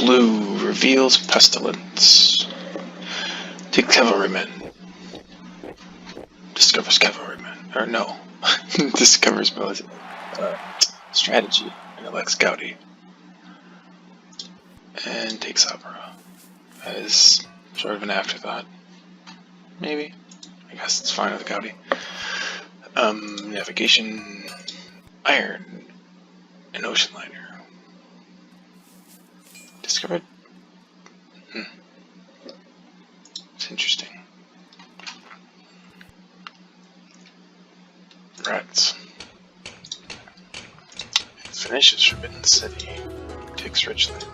Blue reveals pestilence. Take cavalrymen. Discovers cavalrymen. Or no. Discovers strategy and elects Gaudi. And takes opera. As sort of an afterthought. Maybe. I guess it's fine with Gaudi. Navigation. Iron. An ocean liner. Discovered. It's interesting. Rats. Finishes Forbidden City. Takes Richland.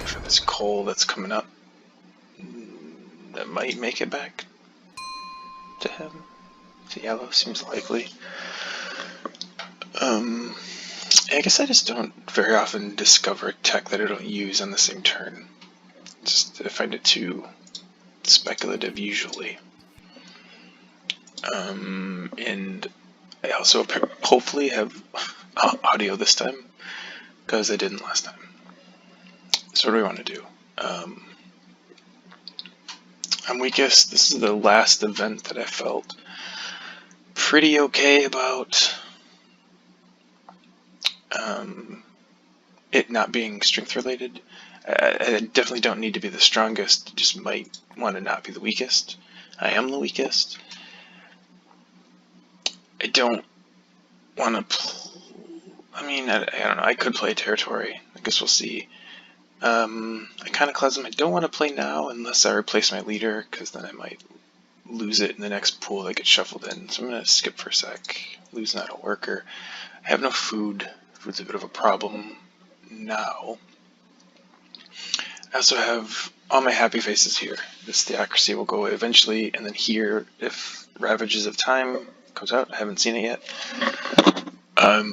For this coal that's coming up, that might make it back to him. To yellow seems likely. I guess I just don't very often discover tech that I don't use on the same turn. I find it too speculative usually. And I also hopefully have audio this time, because I didn't last time. So what do we want to do? I'm weakest. This is the last event that I felt pretty okay about. It not being strength related. I definitely don't need to be the strongest, just might want to not be the weakest. I am the weakest. I don't want to I don't know, I could play territory. I guess we'll see. Iconoclasm I don't want to play now unless I replace my leader, because then I might lose it in the next pool that gets shuffled in. So I'm going to skip for a sec. Losing out a worker. I have no food. Food's a bit of a problem now. I also have all my happy faces here. This theocracy will go away eventually, and then here, if Ravages of Time comes out, I haven't seen it yet, I'm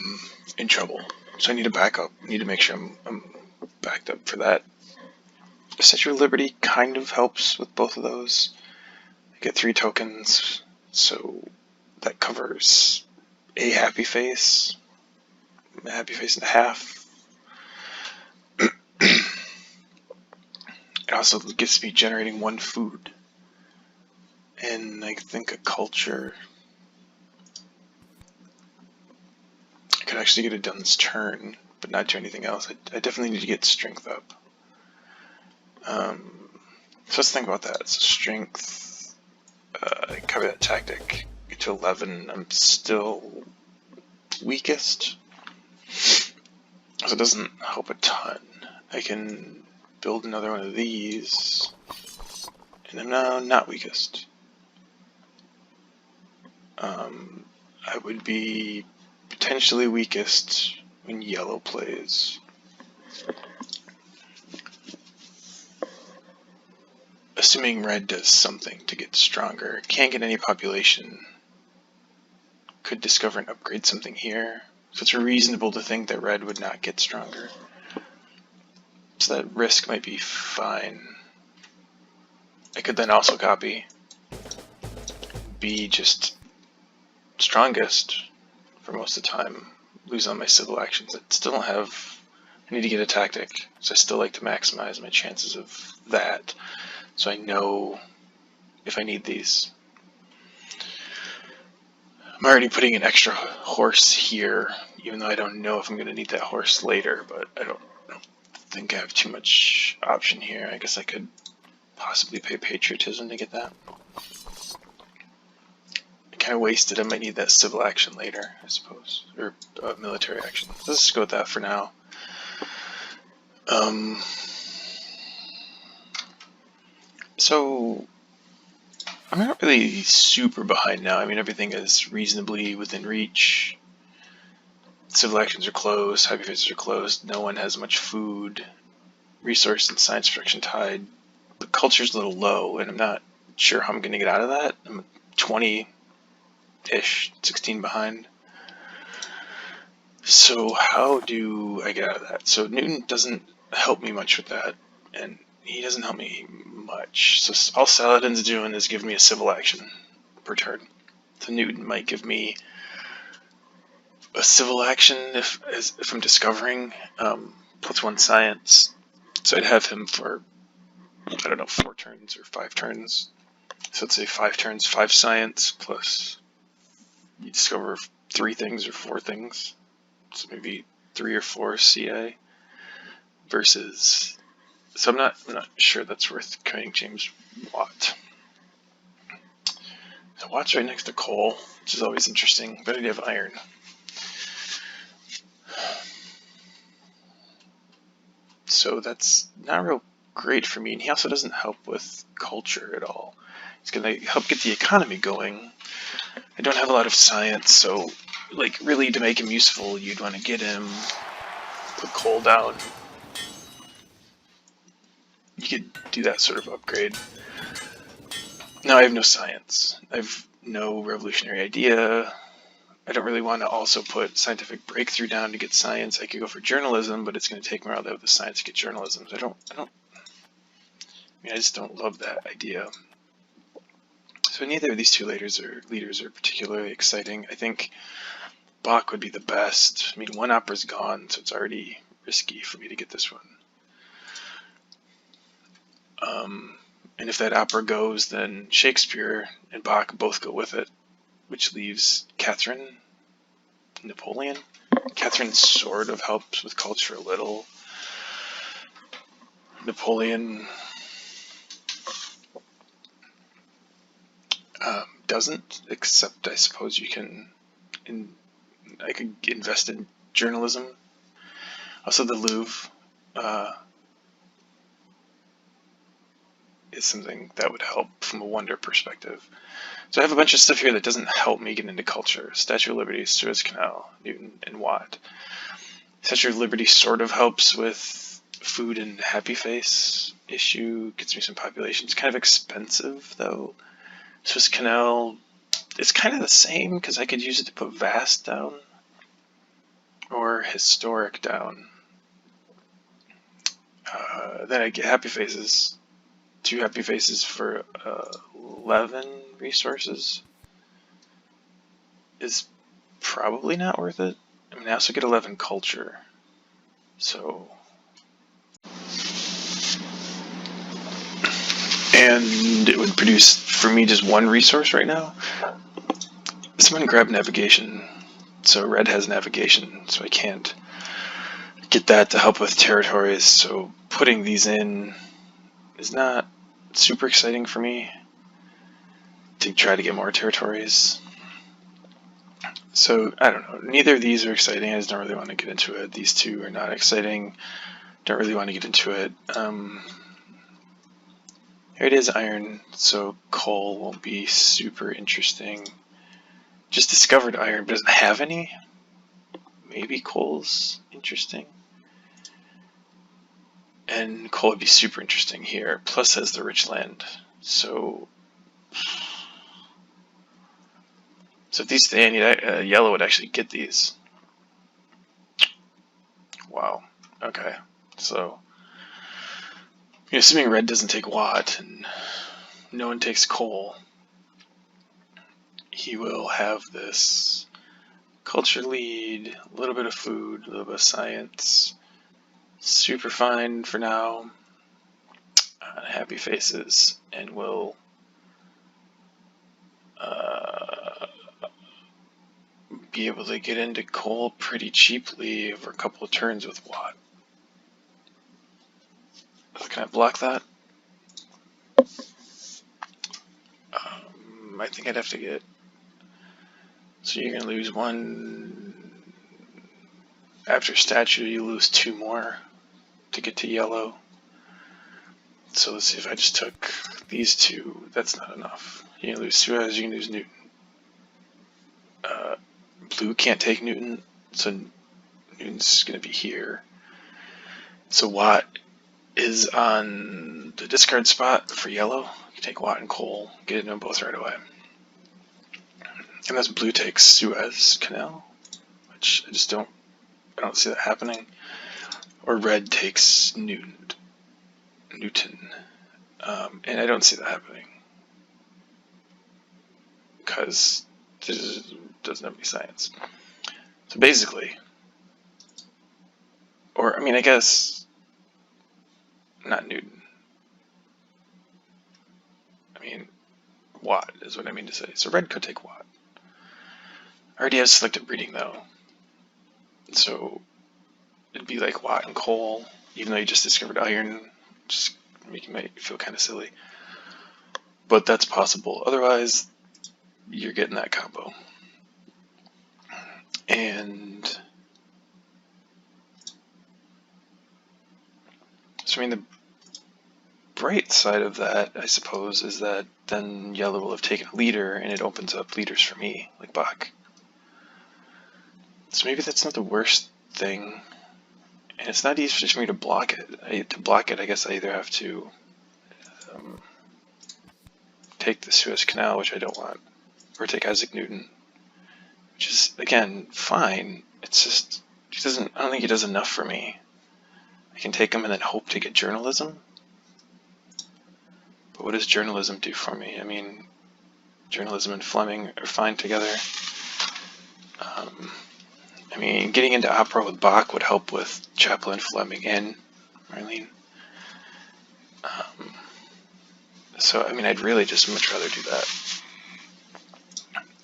in trouble. So I need to back up. I need to make sure I'm backed up for that. Statue of Liberty kind of helps with both of those. I get 3 tokens, so that covers a happy face and a half. It also gets me generating 1 food, and I think a culture. I could actually get it done this turn, but not do anything else. I definitely need to get strength up. So let's think about that. So strength, I cover that tactic, get to 11, I'm still weakest. So it doesn't help a ton. I can build another one of these, and I'm now not weakest. I would be potentially weakest when yellow plays. Assuming red does something to get stronger. Can't get any population. Could discover and upgrade something here. So it's reasonable to think that red would not get stronger. So that risk might be fine. I could then also copy. Be just strongest for most of the time. Lose on my civil actions. I still don't have... I need to get a tactic. So I still like to maximize my chances of that. So I know if I need these. I'm already putting an extra horse here, even though I don't know if I'm going to need that horse later, but I don't think I have too much option here. I guess I could possibly pay patriotism to get that. I kind of wasted. I might need that civil action later, I suppose, or military action. Let's just go with that for now. So I'm not really super behind now. I mean, everything is reasonably within reach. Civil actions are closed, happy faces are closed, no one has much food, resource and science production tied. The culture's a little low, and I'm not sure how I'm going to get out of that. I'm 20-ish, 16 behind. So how do I get out of that? So Newton doesn't help me much with that, and he doesn't help me much. So all Saladin's doing is giving me a civil action per turn. So Newton might give me a civil action if I'm discovering, +1 science, So I'd have him for, I don't know, 4 turns or 5 turns. So let's say 5 turns, 5 science, plus you discover 3 things or 4 things. So maybe 3 or 4 CA versus. So I'm not sure that's worth carrying James Watt. So Watt's right next to coal, which is always interesting, but I do have iron. So that's not real great for me, and he also doesn't help with culture at all. He's going to help get the economy going. I don't have a lot of science, so like really to make him useful, you'd want to get him, put coal down. You could do that sort of upgrade. Now I have no science. I have no revolutionary idea. I don't really want to also put scientific breakthrough down to get science. I could go for journalism, but it's going to take me a while to have the science to get journalism. So I just don't love that idea. So neither of these two leaders are particularly exciting. I think Bach would be the best. I mean, one opera's gone, so it's already risky for me to get this one. And if that opera goes, then Shakespeare and Bach both go with it, which leaves Catherine, Napoleon. Catherine sort of helps with culture a little. Napoleon doesn't, except I suppose you can. I could invest in journalism. Also, the Louvre is something that would help from a wonder perspective. So I have a bunch of stuff here that doesn't help me get into culture. Statue of Liberty, Suez Canal, Newton, and Watt. Statue of Liberty sort of helps with food and happy face issue, gets me some population. It's kind of expensive, though. Suez Canal, it's kind of the same, because I could use it to put vast down, or historic down. Then I get happy faces. 2 happy faces for 11 resources is probably not worth it. I mean, I also get 11 culture, so. And it would produce, for me, just 1 resource right now. Someone grab navigation. So red has navigation, so I can't get that to help with territories, so putting these in is not super exciting for me to try to get more territories. So, I don't know. Neither of these are exciting. I just don't really want to get into it. These 2 are not exciting. Don't really want to get into it. Here it is, iron. So coal won't be super interesting. Just discovered iron, but doesn't have any. Maybe coal's interesting. And coal would be super interesting here. Plus has the rich land. So if these stay, I need yellow would actually get these. Wow. Okay. So, assuming red doesn't take Watt and no one takes coal, he will have this culture lead, a little bit of food, a little bit of science. Super fine for now. Happy faces, and will be able to get into coal pretty cheaply over a couple of turns with Watt. Can I block that? I think I'd have to get. So you're going to lose 1. After statue, you lose 2 more to get to yellow. So let's see if I just took these 2. That's not enough. You can lose Suez, you can lose Newton. Blue can't take Newton, so Newton's going to be here. So Watt is on the discard spot for yellow. You can take Watt and coal, get into them both right away. Unless blue takes Suez Canal, which I don't see that happening. Or red takes Newton. And I don't see that happening. Because it doesn't have any science. So basically, I guess not Newton. I mean, Watt is what I mean to say. So red could take Watt. I already have selective breeding though. So it'd be like Watt and coal, even though you just discovered iron, just making me feel kind of silly. But that's possible. Otherwise, you're getting that combo. And so, I mean, the bright side of that, I suppose, is that then yellow will have taken a leader, and it opens up leaders for me, like Bach. So maybe that's not the worst thing. And it's not easy for me to block it. To block it, I guess I either have to take the Suez Canal, which I don't want, or take Isaac Newton, which is, again, fine. It's just, I don't think he does enough for me. I can take him and then hope to get journalism. But what does journalism do for me? I mean, journalism and Fleming are fine together. I mean, getting into opera with Bach would help with Chaplin, Fleming, and Marlene. So, I mean, I'd really just much rather do that.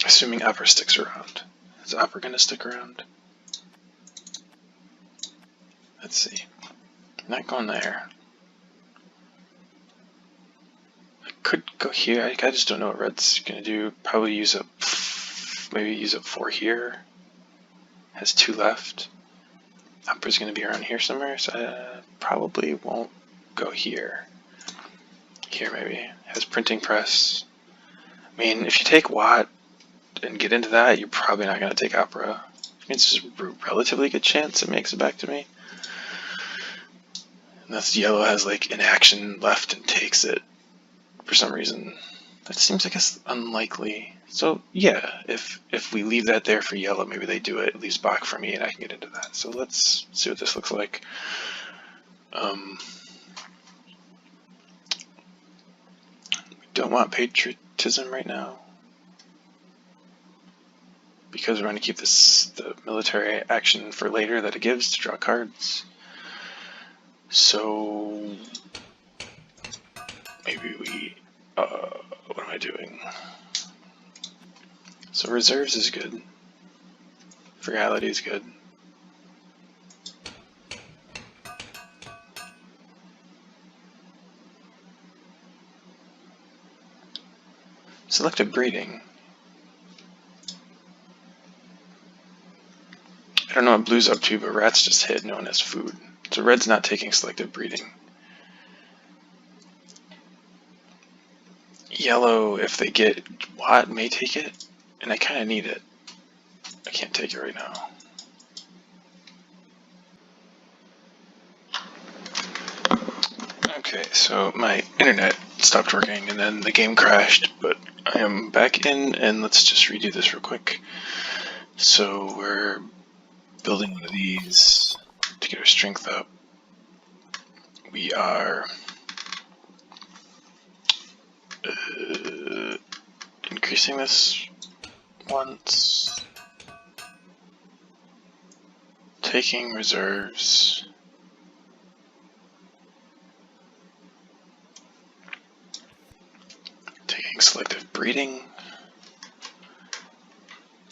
Assuming opera sticks around. Is opera going to stick around? Let's see. Not going there. I could go here. I just don't know what red's going to do. Probably use up, maybe use up 4 here. Has 2 left. Opera's going to be around here somewhere, so I probably won't go here. Here maybe. Has printing press. I mean, if you take Watt and get into that, you're probably not going to take opera. It's just a relatively good chance it makes it back to me. Unless yellow has like an action left and takes it for some reason. That seems, I guess, unlikely. So yeah, if we leave that there for yellow, maybe they do it. It leaves Bach for me and I can get into that. So let's see what this looks like. We don't want patriotism right now, because we're going to keep the military action for later that it gives to draw cards. So maybe we, what am I doing? So reserves is good. Frugality is good. Selective breeding. I don't know what blue's up to, but rats just hit no one has food. So red's not taking selective breeding. Yellow, if they get Watt, may take it, and I kind of need it. I can't take it right now. Okay, so my internet stopped working and then the game crashed, but I am back in, and let's just redo this real quick. So we're building one of these to get our strength up. We are increasing this once, taking reserves, taking selective breeding,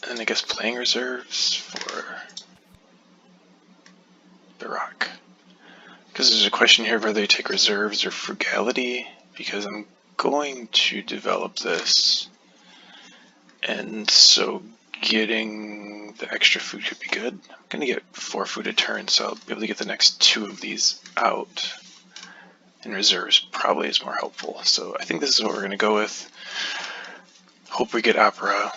and I guess playing reserves for Barak. Because there's a question here of whether you take reserves or frugality, because I'm going to develop this, and so getting the extra food could be good. I'm going to get 4 food a turn, so I'll be able to get the next 2 of these out. And reserves probably is more helpful. So I think this is what we're going to go with. Hope we get opera.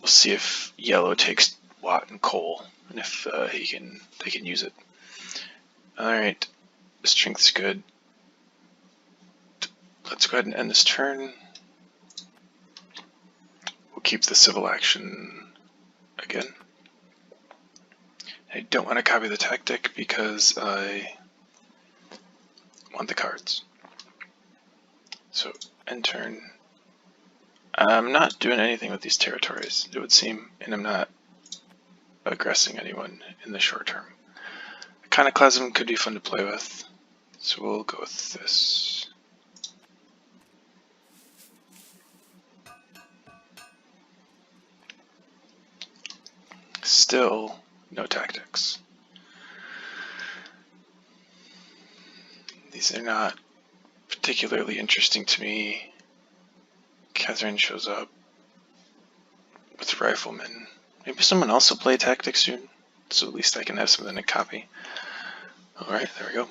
We'll see if yellow takes Watt and coal, and if they can use it. Alright, strength's good. Let's go ahead and end this turn. We'll keep the civil action again. I don't want to copy the tactic because I want the cards. So, end turn. I'm not doing anything with these territories, it would seem, and I'm not aggressing anyone in the short term. Iconoclasm could be fun to play with. So we'll go with this. Still no tactics. These are not particularly interesting to me. Catherine shows up with riflemen. Maybe someone else will play tactics soon, so at least I can have something to copy. Alright, there we go.